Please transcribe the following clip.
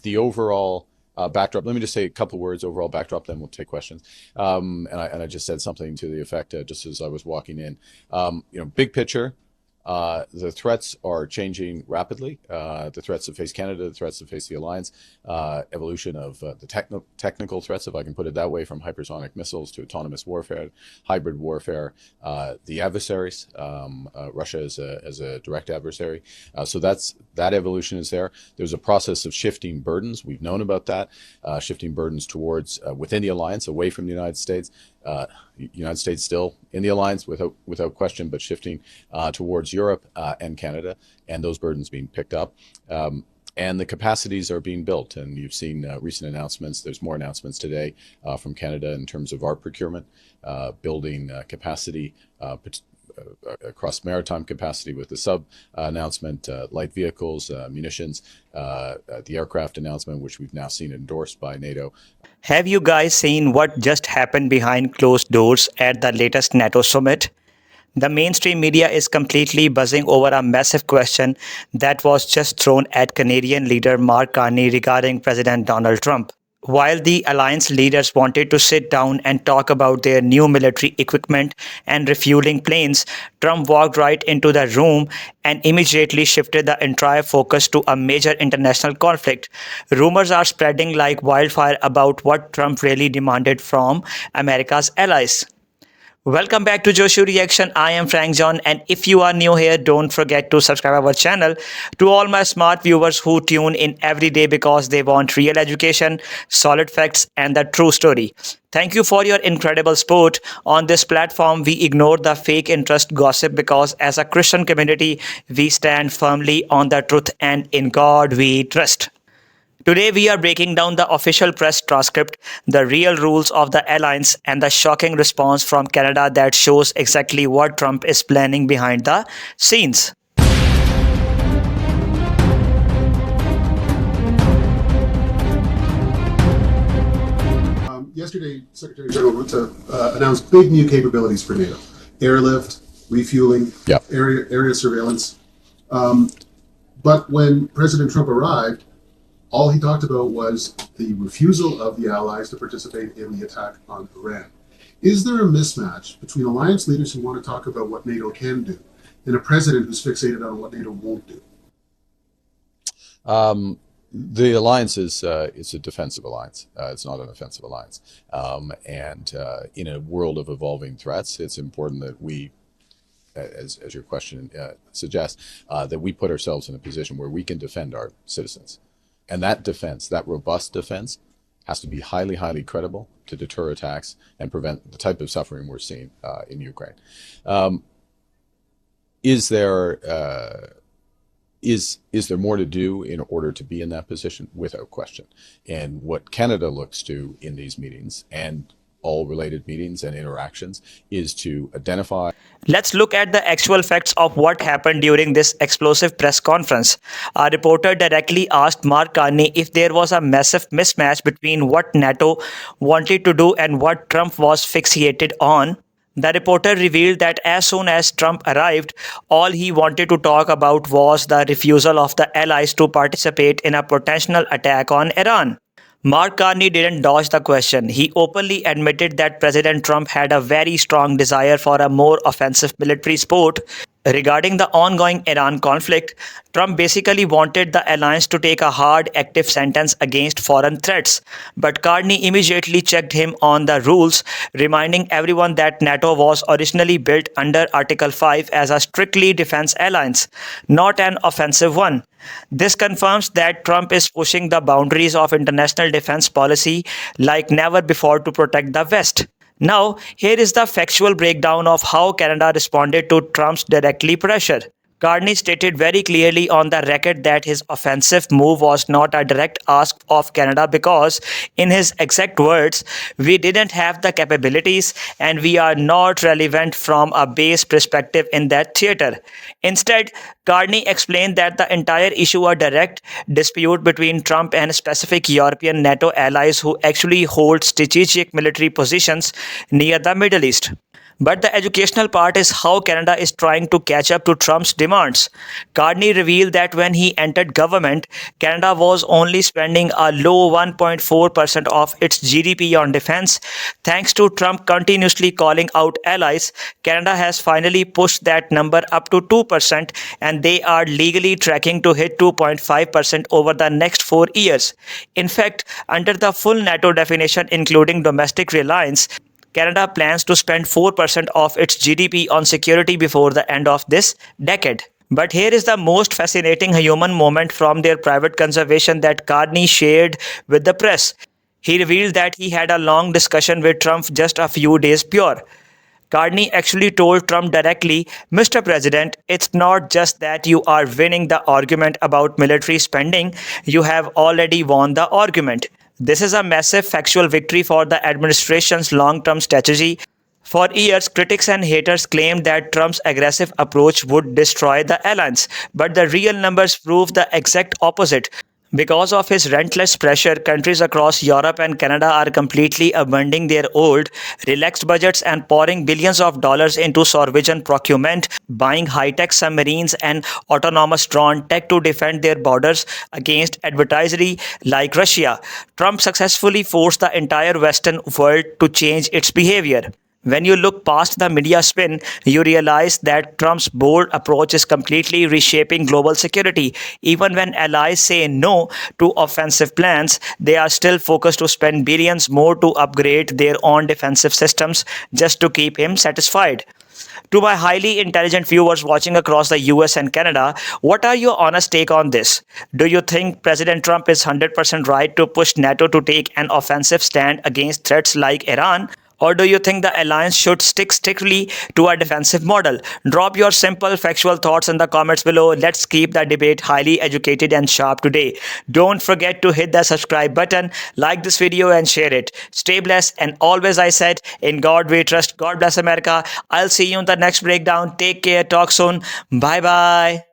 The overall backdrop. Let me just say a couple words. Overall backdrop, then we'll take questions. And I just said something to the effect just as I was walking in. Big picture. The threats are changing rapidly. The threats that face Canada, the threats that face the alliance, evolution of the technical threats, if I can put it that way, from hypersonic missiles to autonomous warfare, hybrid warfare, the adversaries, Russia as a direct adversary. So that evolution is there. There's a process of shifting burdens. We've known about that, shifting burdens towards within the alliance, away from the United States. United States still in the alliance without question, but shifting towards Europe and Canada, and those burdens being picked up. And the capacities are being built, and you've seen recent announcements. There's more announcements today from Canada in terms of our procurement, building capacity across maritime capacity with the sub announcement, light vehicles, munitions, the aircraft announcement, which we've now seen endorsed by NATO. Have you guys seen what just happened behind closed doors at the latest NATO summit? The mainstream media is completely buzzing over a massive question that was just thrown at Canadian leader Mark Carney regarding President Donald Trump. While the alliance leaders wanted to sit down and talk about their new military equipment and refueling planes, Trump walked right into the room and immediately shifted the entire focus to a major international conflict. Rumors are spreading like wildfire about what Trump really demanded from America's allies. Welcome back to Joshu Reaction. I am Frank John, and if you are new here, don't forget to subscribe our channel. To all my smart viewers who tune in every day because they want real education, solid facts, and the true story, thank you for your incredible support. On this platform, we ignore the fake interest gossip because as a Christian community, we stand firmly on the truth and in God we trust. Today, we are breaking down the official press transcript, the real rules of the alliance, and the shocking response from Canada that shows exactly what Trump is planning behind the scenes. Yesterday, Secretary General Rutte announced big new capabilities for NATO: airlift, refueling, Yep. area surveillance. But when President Trump arrived, all he talked about was the refusal of the allies to participate in the attack on Iran. Is there a mismatch between alliance leaders who want to talk about what NATO can do and a president who's fixated on what NATO won't do? The alliance is it's a defensive alliance. It's not an offensive alliance. And in a world of evolving threats, it's important that we, as your question suggests, that we put ourselves in a position where we can defend our citizens. And that defense, that robust defense, has to be highly, highly credible to deter attacks and prevent the type of suffering we're seeing in Ukraine. Is there more to do in order to be in that position? Without question. And what Canada looks to in these meetings and all related meetings and interactions is to identify. Let's look at the actual facts of what happened during this explosive press conference. A reporter directly asked Mark Carney if there was a massive mismatch between what NATO wanted to do and what Trump was fixated on. The reporter revealed that as soon as Trump arrived, all he wanted to talk about was the refusal of the allies to participate in a potential attack on Iran. Mark Carney didn't dodge the question. He openly admitted that President Trump had a very strong desire for a more offensive military support. Regarding the ongoing Iran conflict, Trump basically wanted the alliance to take a hard, active stance against foreign threats. But Carney immediately checked him on the rules, reminding everyone that NATO was originally built under Article 5 as a strictly defense alliance, not an offensive one. This confirms that Trump is pushing the boundaries of international defense policy like never before to protect the West. Now, here is the factual breakdown of how Canada responded to Trump's directly pressure. Carney stated very clearly on the record that his offensive move was not a direct ask of Canada because, in his exact words, we didn't have the capabilities and we are not relevant from a base perspective in that theater. Instead, Carney explained that the entire issue a direct dispute between Trump and specific European NATO allies who actually hold strategic military positions near the Middle East. But the educational part is how Canada is trying to catch up to Trump's demands. Carney revealed that when he entered government, Canada was only spending a low 1.4% of its GDP on defense. Thanks to Trump continuously calling out allies, Canada has finally pushed that number up to 2%, and they are legally tracking to hit 2.5% over the next 4 years. In fact, under the full NATO definition, including domestic reliance, Canada plans to spend 4% of its GDP on security before the end of this decade. But here is the most fascinating human moment from their private conversation that Carney shared with the press. He revealed that he had a long discussion with Trump just a few days prior. Carney actually told Trump directly, Mr. President, it's not just that you are winning the argument about military spending, you have already won the argument. This is a massive factual victory for the administration's long-term strategy. For years, critics and haters claimed that Trump's aggressive approach would destroy the alliance, but the real numbers prove the exact opposite. Because of his relentless pressure, countries across Europe and Canada are completely abandoning their old, relaxed budgets and pouring billions of dollars into surveillance procurement, buying high-tech submarines and autonomous drone tech to defend their borders against adversary like Russia. Trump successfully forced the entire Western world to change its behavior. When you look past the media spin, you realize that Trump's bold approach is completely reshaping global security. Even when allies say no to offensive plans, they are still focused to spend billions more to upgrade their own defensive systems just to keep him satisfied. To my highly intelligent viewers watching across the US and Canada, what are your honest take on this? Do you think President Trump is 100% right to push NATO to take an offensive stand against threats like Iran? Or do you think the alliance should stick strictly to a defensive model? Drop your simple factual thoughts in the comments below. Let's keep the debate highly educated and sharp today. Don't forget to hit the subscribe button, like this video and share it. Stay blessed, and always I said, in God we trust. God bless America. I'll see you in the next breakdown. Take care. Talk soon. Bye bye.